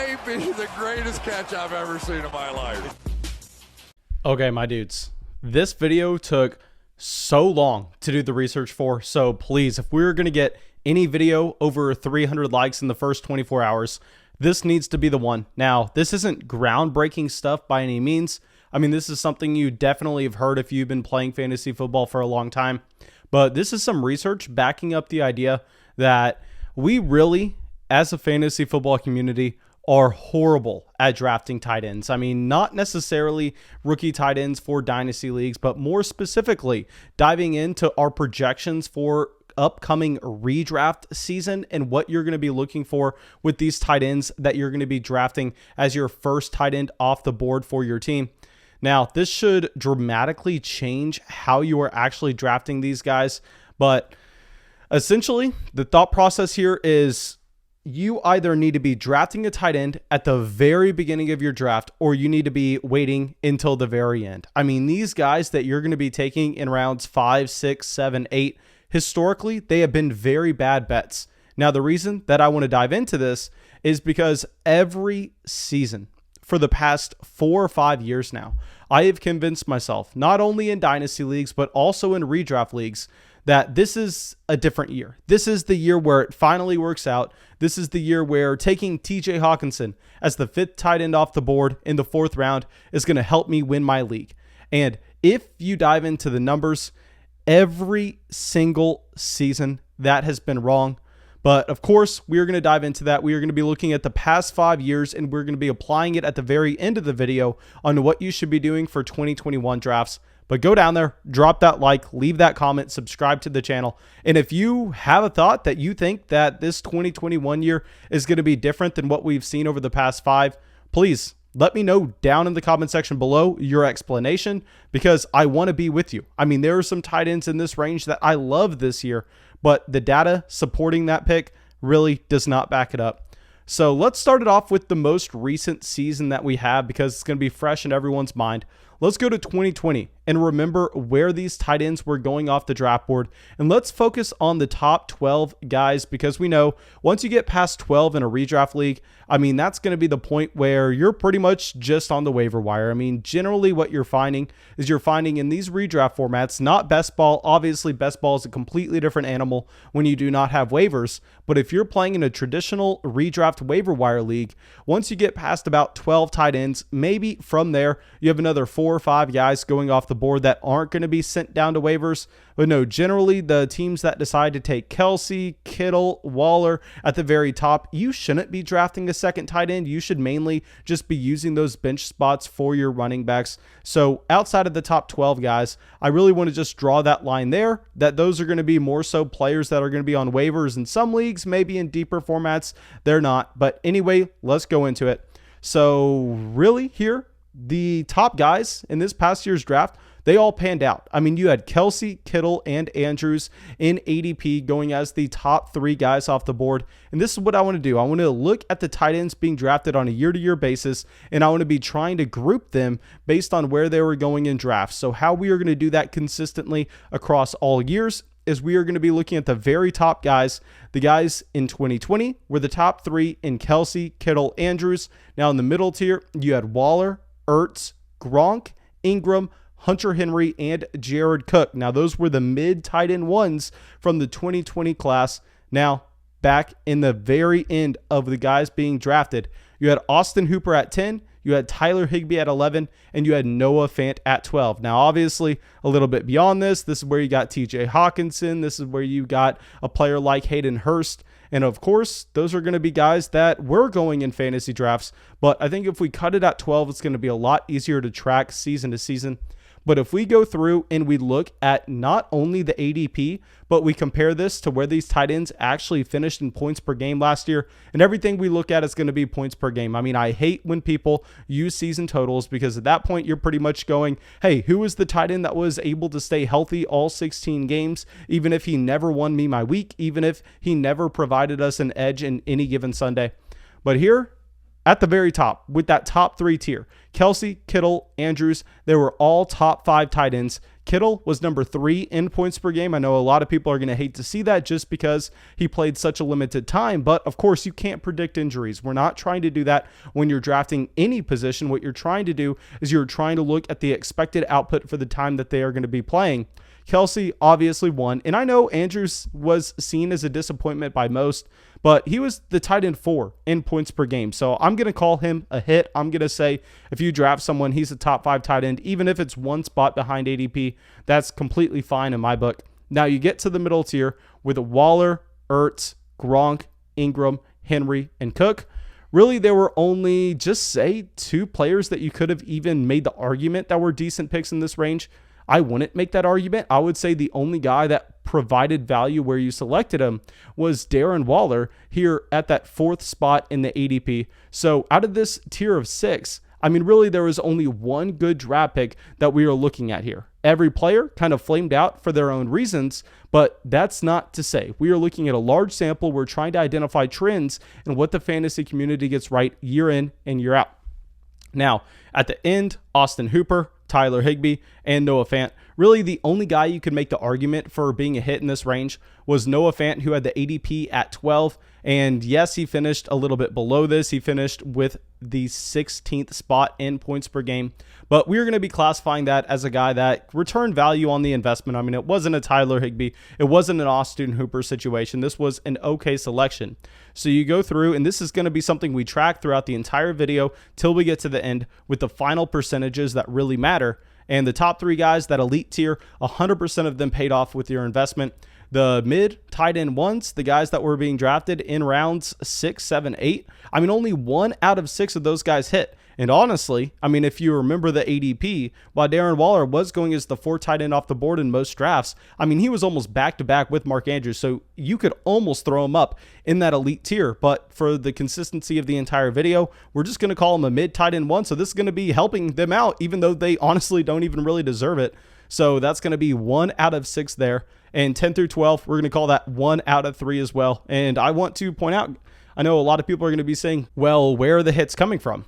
may be the greatest catch I've ever seen in my life. Okay, my dudes, this video took so long to do the research for, so please, if we're going to get any video over 300 likes in the first 24 hours, this needs to be the one. Now, this isn't groundbreaking stuff by any means. I mean, this is something you definitely have heard if you've been playing fantasy football for a long time, but this is some research backing up the idea that we really, as a fantasy football community, are horrible at drafting tight ends. I mean, not necessarily rookie tight ends for dynasty leagues, but more specifically diving into our projections for upcoming redraft season and what you're going to be looking for with these tight ends that you're going to be drafting as your first tight end off the board for your team. Now, this should dramatically change how you are actually drafting these guys, but essentially the thought process here is you either need to be drafting a tight end at the very beginning of your draft, or you need to be waiting until the very end. I mean, these guys that you're going to be taking in rounds 5, 6, 7, 8, historically, they have been very bad bets. Now, the reason that I want to dive into this is because every season for the past 4 or 5 years now, I have convinced myself, not only in dynasty leagues, but also in redraft leagues, that this is a different year. This is the year where it finally works out. This is the year where taking TJ Hawkinson as the 5th tight end off the board in the 4th round is going to help me win my league. And if you dive into the numbers, every single season that has been wrong. But of course, we are going to dive into that. We are going to be looking at the past 5 years, and we're going to be applying it at the very end of the video on what you should be doing for 2021 drafts. But go down there, drop that like, leave that comment, subscribe to the channel. And if you have a thought that you think that this 2021 year is going to be different than what we've seen over the past 5, please let me know down in the comment section below your explanation, because I want to be with you. I mean, there are some tight ends in this range that I love this year, but the data supporting that pick really does not back it up. So let's start it off with the most recent season that we have, because it's going to be fresh in everyone's mind. Let's go to 2020 and remember where these tight ends were going off the draft board. And let's focus on the top 12 guys, because we know once you get past 12 in a redraft league, I mean, that's going to be the point where you're pretty much just on the waiver wire. I mean, generally what you're finding is you're finding in these redraft formats, not best ball. Obviously, best ball is a completely different animal when you do not have waivers. But if you're playing in a traditional redraft waiver wire league, once you get past about 12 tight ends, maybe from there, you have another 4 or 5 guys going off the board that aren't going to be sent down to waivers. But no, generally the teams that decide to take Kelce, Kittle, Waller at the very top, you shouldn't be drafting a second tight end. You should mainly just be using those bench spots for your running backs. So outside of the top 12 guys, I really want to just draw that line there, that those are going to be more so players that are going to be on waivers in some leagues, maybe in deeper formats, they're not. But anyway, let's go into it. So really here, the top guys in this past year's draft, they all panned out. I mean, you had Kelce, Kittle, and Andrews in ADP going as the top 3 guys off the board. And this is what I want to do. I want to look at the tight ends being drafted on a year-to-year basis, and I want to be trying to group them based on where they were going in drafts. So how we are going to do that consistently across all years is we are going to be looking at the very top guys. The guys in 2020 were the top 3 in Kelce, Kittle, Andrews. Now in the middle tier, you had Waller, Ertz, Gronk, Ingram, Hunter Henry, and Jared Cook. Now, those were the mid tight end ones from the 2020 class. Now, back in the very end of the guys being drafted, you had Austin Hooper at 10, you had Tyler Higbee at 11, and you had Noah Fant at 12. Now, obviously, a little bit beyond this is where you got TJ Hawkinson. This is where you got a player like Hayden Hurst. And of course, those are going to be guys that were going in fantasy drafts. But I think if we cut it at 12, it's going to be a lot easier to track season to season. But if we go through and we look at not only the ADP, but we compare this to where these tight ends actually finished in points per game last year, and everything we look at is going to be points per game. I mean, I hate when people use season totals, because at that point, you're pretty much going, hey, who is the tight end that was able to stay healthy all 16 games, even if he never won me my week, even if he never provided us an edge in any given Sunday? But here, at the very top with that top 3 tier, Kelce, Kittle, Andrews, they were all top 5 tight ends. Kittle was number 3 in points per game. I know a lot of people are going to hate to see that just because he played such a limited time, but of course you can't predict injuries. We're not trying to do that when you're drafting any position. What you're trying to do is you're trying to look at the expected output for the time that they are going to be playing. Kelce obviously won, and I know Andrews was seen as a disappointment by most, but he was the tight end 4 in points per game. So I'm going to call him a hit. I'm going to say if you draft someone, he's a top 5 tight end, even if it's one spot behind ADP, that's completely fine in my book. Now you get to the middle tier with Waller, Ertz, Gronk, Ingram, Henry, and Cook. Really, there were only, just say, 2 players that you could have even made the argument that were decent picks in this range. I wouldn't make that argument. I would say the only guy that provided value where you selected him was Darren Waller here at that 4th spot in the ADP. So out of this tier of 6, I mean, really, there was only one good draft pick that we are looking at here. Every player kind of flamed out for their own reasons, but that's not to say. We are looking at a large sample. We're trying to identify trends and what the fantasy community gets right year in and year out. Now, at the end, Austin Hooper, Tyler Higbee, and Noah Fant. Really, the only guy you could make the argument for being a hit in this range was Noah Fant, who had the ADP at 12. And yes, he finished a little bit below this. He finished with the 16th spot in points per game. But we're going to be classifying that as a guy that returned value on the investment. I mean, it wasn't a Tyler Higbee. It wasn't an Austin Hooper situation. This was an okay selection. So you go through, and this is going to be something we track throughout the entire video till we get to the end with the final percentages that really matter. And the top 3 guys, that elite tier, 100% of them paid off with your investment. The mid tight end ones, the guys that were being drafted in rounds 6, 7, 8, I mean, only 1 out of 6 of those guys hit. And honestly, I mean, if you remember the ADP, while Darren Waller was going as the 4th tight end off the board in most drafts, I mean, he was almost back-to-back with Mark Andrews, so you could almost throw him up in that elite tier. But for the consistency of the entire video, we're just going to call him a mid tight end 1, so this is going to be helping them out, even though they honestly don't even really deserve it. So that's going to be 1 out of 6 there. And 10 through 12, we're going to call that 1 out of 3 as well. And I want to point out, I know a lot of people are going to be saying, well, where are the hits coming from?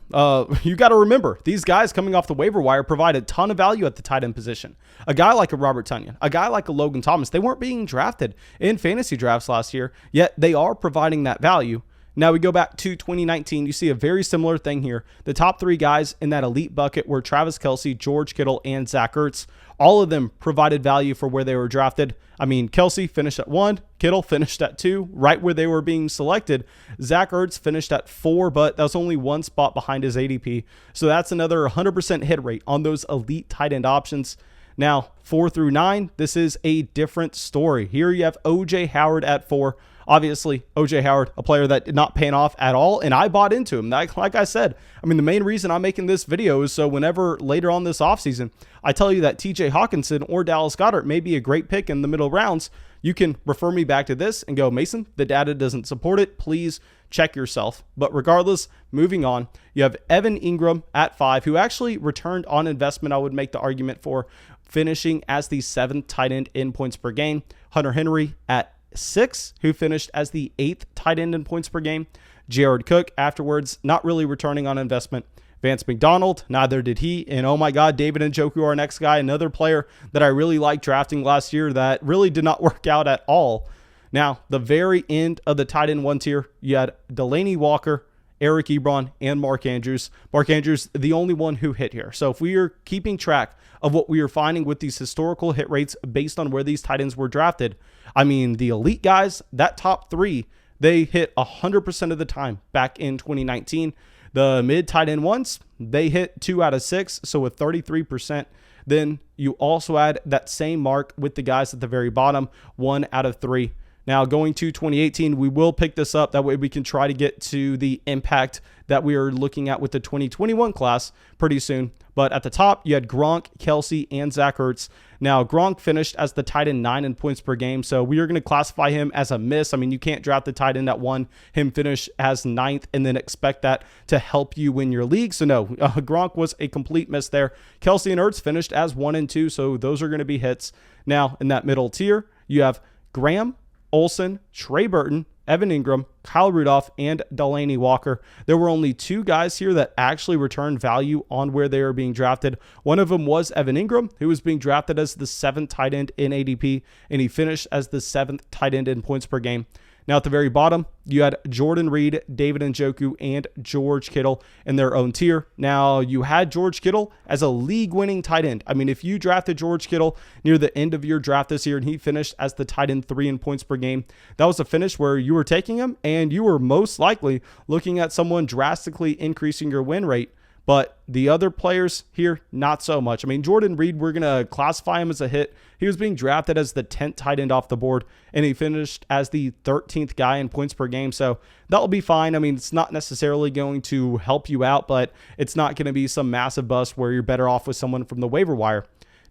You got to remember, these guys coming off the waiver wire provide a ton of value at the tight end position. A guy like a Robert Tonyan, a guy like a Logan Thomas, they weren't being drafted in fantasy drafts last year, yet they are providing that value. Now we go back to 2019. You see a very similar thing here. The top 3 guys in that elite bucket were Travis Kelce, George Kittle, and Zach Ertz. All of them provided value for where they were drafted. I mean, Kelce finished at 1, Kittle finished at 2, right where they were being selected. Zach Ertz finished at 4, but that was only 1 spot behind his ADP. So that's another 100% hit rate on those elite tight end options. Now, 4 through 9, this is a different story. Here you have O.J. Howard at 4. Obviously, O.J. Howard, a player that did not pan off at all, and I bought into him. Like I said, I mean, the main reason I'm making this video is so whenever later on this offseason, I tell you that TJ Hawkinson or Dallas Goedert may be a great pick in the middle rounds, you can refer me back to this and go, Mason, the data doesn't support it. Please check yourself. But regardless, moving on, you have Evan Ingram at 5, who actually returned on investment, I would make the argument for, finishing as the 7th tight end in points per game. Hunter Henry at 6, who finished as the 8th tight end in points per game. Jared Cook afterwards, not really returning on investment. Vance McDonald, neither did he. And oh my God, David Njoku, our next guy, another player that I really liked drafting last year that really did not work out at all. Now, the very end of the tight end 1 tier, you had Delaney Walker, Eric Ebron, and Mark Andrews. Mark Andrews, the only one who hit here. So if we are keeping track of what we are finding with these historical hit rates based on where these tight ends were drafted, I mean, the elite guys, that top 3, they hit 100% of the time back in 2019. The mid tight end ones, they hit 2 out of 6, so with 33%. Then you also add that same mark with the guys at the very bottom, 1 out of 3. Now, going to 2018, we will pick this up. That way we can try to get to the impact that we are looking at with the 2021 class pretty soon. But at the top, you had Gronk, Kelce, and Zach Ertz. Now, Gronk finished as the tight end 9 in points per game, so we are going to classify him as a miss. I mean, you can't draft the tight end at 1, him finish as 9th, and then expect that to help you win your league. So no, Gronk was a complete miss there. Kelce and Ertz finished as 1 and 2, so those are going to be hits. Now, in that middle tier, you have Graham, Olsen, Trey Burton, Evan Ingram, Kyle Rudolph, and Delanie Walker. There were only 2 guys here that actually returned value on where they were being drafted. One of them was Evan Ingram, who was being drafted as the 7th tight end in ADP, and he finished as the 7th tight end in points per game. Now, at the very bottom, you had Jordan Reed, David Njoku, and George Kittle in their own tier. Now, you had George Kittle as a league-winning tight end. I mean, if you drafted George Kittle near the end of your draft this year and he finished as the tight end 3 in points per game, that was a finish where you were taking him and you were most likely looking at someone drastically increasing your win rate. But the other players here, not so much. I mean, Jordan Reed, we're going to classify him as a hit. He was being drafted as the 10th tight end off the board, and he finished as the 13th guy in points per game. So that'll be fine. I mean, it's not necessarily going to help you out, but it's not going to be some massive bust where you're better off with someone from the waiver wire.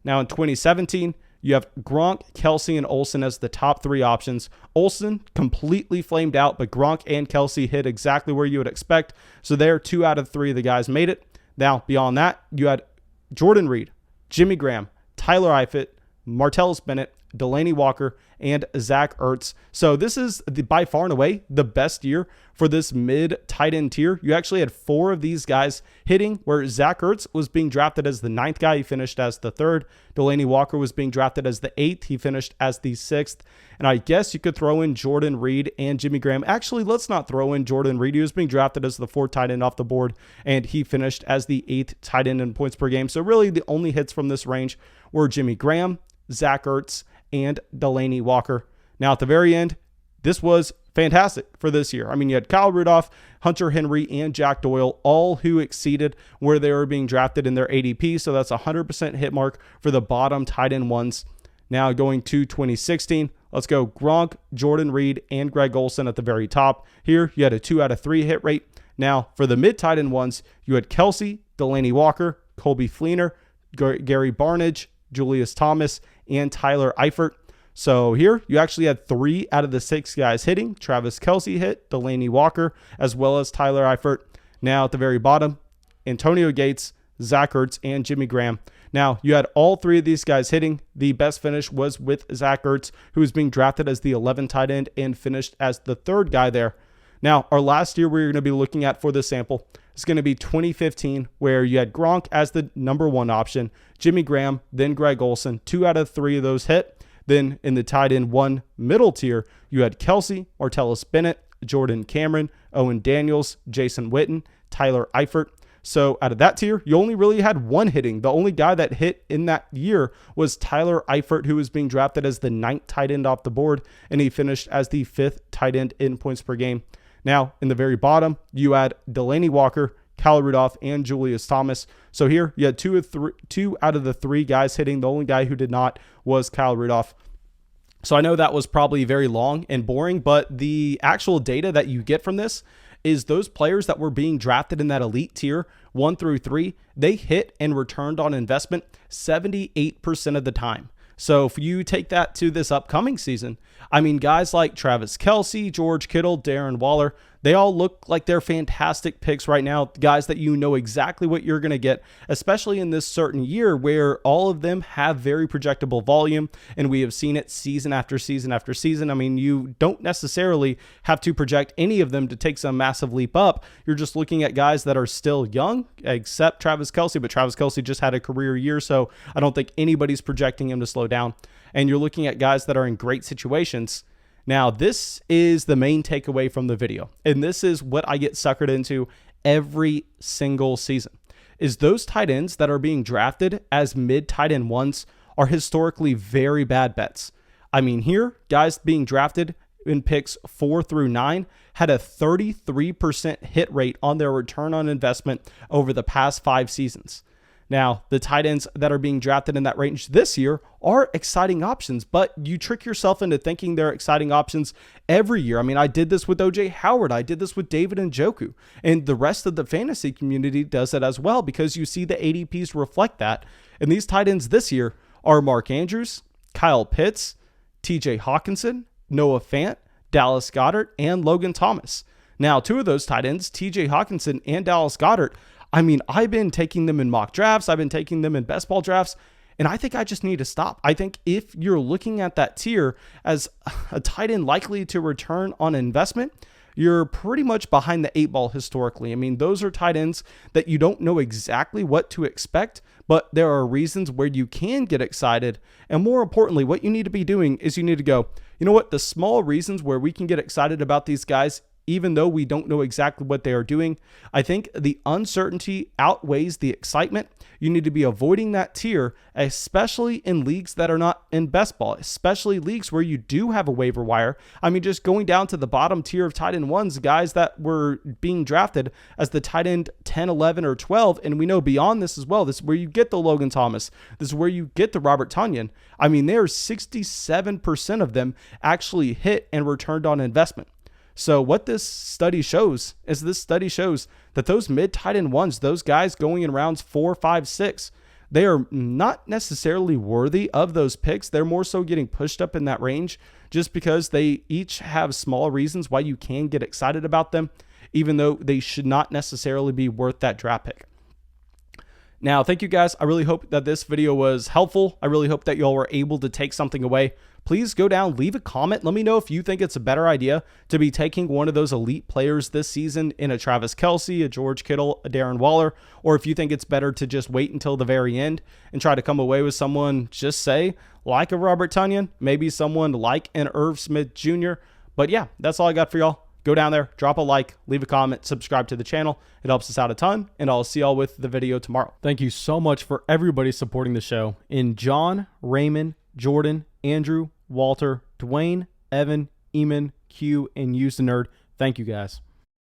Now, in 2017, you have Gronk, Kelsey, and Olsen as the top 3 options. Olsen completely flamed out, but Gronk and Kelsey hit exactly where you would expect. So there, 2 out of 3 of the guys made it. Now, beyond that, you had Jordan Reed, Jimmy Graham, Tyler Eifert, Martellus Bennett, Delanie Walker, and Zach Ertz. So this is by far and away the best year for this mid tight end tier. You actually had 4 of these guys hitting, where Zach Ertz was being drafted as the 9th guy. He finished as the 3rd. Delanie Walker was being drafted as the 8th. He finished as the 6th. And I guess you could throw in Jordan Reed and Jimmy Graham. Actually, let's not throw in Jordan Reed. He was being drafted as the 4th tight end off the board, and he finished as the 8th tight end in points per game. So really the only hits from this range were Jimmy Graham, Zach Ertz, and Delanie Walker. Now, at the very end, this was fantastic for this year. I mean, you had Kyle Rudolph, Hunter Henry, and Jack Doyle, all who exceeded where they were being drafted in their ADP. So that's a 100% hit mark for the bottom tight end ones. Now, going to 2016, let's go Gronk, Jordan Reed, and Greg Olsen at the very top. Here, you had a 2 out of 3 hit rate. Now, for the mid tight end ones, you had Kelsey, Delanie Walker, Colby Fleener, Gary Barnidge, Julius Thomas, and Tyler Eifert. So here, you actually had 3 out of the 6 guys hitting. Travis Kelce hit, Delanie Walker, as well as Tyler Eifert. Now, at the very bottom, Antonio Gates, Zach Ertz, and Jimmy Graham. Now, you had all 3 of these guys hitting. The best finish was with Zach Ertz, who was being drafted as the 11th tight end and finished as the 3rd guy there. Now, our last year we're going to be looking at for this sample is going to be 2015, where you had Gronk as the number 1 option, Jimmy Graham, then Greg Olsen. 2 out of 3 of those hit. Then in the tight end 1 middle tier, you had Kelsey, Martellus Bennett, Jordan Cameron, Owen Daniels, Jason Witten, Tyler Eifert. So out of that tier, you only really had 1 hitting. The only guy that hit in that year was Tyler Eifert, who was being drafted as the 9th tight end off the board, and he finished as the 5th tight end in points per game. Now, in the very bottom, you had Delanie Walker, Kyle Rudolph, and Julius Thomas. So here, you had 2 out of the 3 guys hitting. The only guy who did not was Kyle Rudolph. So I know that was probably very long and boring, but the actual data that you get from this is those players that were being drafted in that elite tier 1 through 3, they hit and returned on investment 78% of the time. So if you take that to this upcoming season, I mean, guys like Travis Kelce, George Kittle, Darren Waller, they all look like they're fantastic picks right now. Guys that you know exactly what you're going to get, especially in this certain year where all of them have very projectable volume, and we have seen it season after season after season. I mean, you don't necessarily have to project any of them to take some massive leap up. You're just looking at guys that are still young, except Travis Kelce, but Travis Kelce just had a career year, so I don't think anybody's projecting him to slow down. And you're looking at guys that are in great situations. Now, this is the main takeaway from the video, and this is what I get suckered into every single season, is those tight ends that are being drafted as mid tight end 1s are historically very bad bets. I mean, here, guys being drafted in picks 4 through 9 had a 33% hit rate on their return on investment over the past 5 seasons. Now, the tight ends that are being drafted in that range this year are exciting options, but you trick yourself into thinking they're exciting options every year. I mean, I did this with OJ Howard. I did this with David Njoku, and the rest of the fantasy community does it as well because you see the ADPs reflect that. And these tight ends this year are Mark Andrews, Kyle Pitts, TJ Hawkinson, Noah Fant, Dallas Goedert, and Logan Thomas. Now, 2 of those tight ends, TJ Hawkinson and Dallas Goedert, I mean, I've been taking them in mock drafts. I've been taking them in best ball drafts, And I think I just need to stop. I think if you're looking at that tier as a tight end likely to return on investment, you're pretty much behind the 8 ball historically. I mean, those are tight ends that you don't know exactly what to expect, but there are reasons where you can get excited. And more importantly, what you need to be doing is you need to go, you know what, the small reasons where we can get excited about these guys, even though we don't know exactly what they are doing, I think the uncertainty outweighs the excitement. You need to be avoiding that tier, especially in leagues that are not in best ball, especially leagues where you do have a waiver wire. I mean, just going down to the bottom tier of tight end ones, guys that were being drafted as the tight end 10, 11, or 12. And we know beyond this as well, this is where you get the Logan Thomas. This is where you get the Robert Tonyan. I mean, there's 67% of them actually hit and returned on investment. So what this study shows is that those mid tight end ones, those guys going in rounds 4, 5, 6, they are not necessarily worthy of those picks. They're more so getting pushed up in that range just because they each have small reasons why you can get excited about them, even though they should not necessarily be worth that draft pick. Now, thank you guys. I really hope that this video was helpful. I really hope that y'all were able to take something away. Please go down, leave a comment. Let me know if you think it's a better idea to be taking one of those elite players this season in a Travis Kelce, a George Kittle, a Darren Waller, or if you think it's better to just wait until the very end and try to come away with someone, just say, like a Robert Tonyan, maybe someone like an Irv Smith Jr. But yeah, that's all I got for y'all. Go down there, drop a like, leave a comment, subscribe to the channel. It helps us out a ton, and I'll see y'all with the video tomorrow. Thank you so much for everybody supporting the show. In John, Raymond, Jordan, Andrew, Walter, Dwayne, Evan, Eamon, Q, and Use the Nerd. Thank you guys.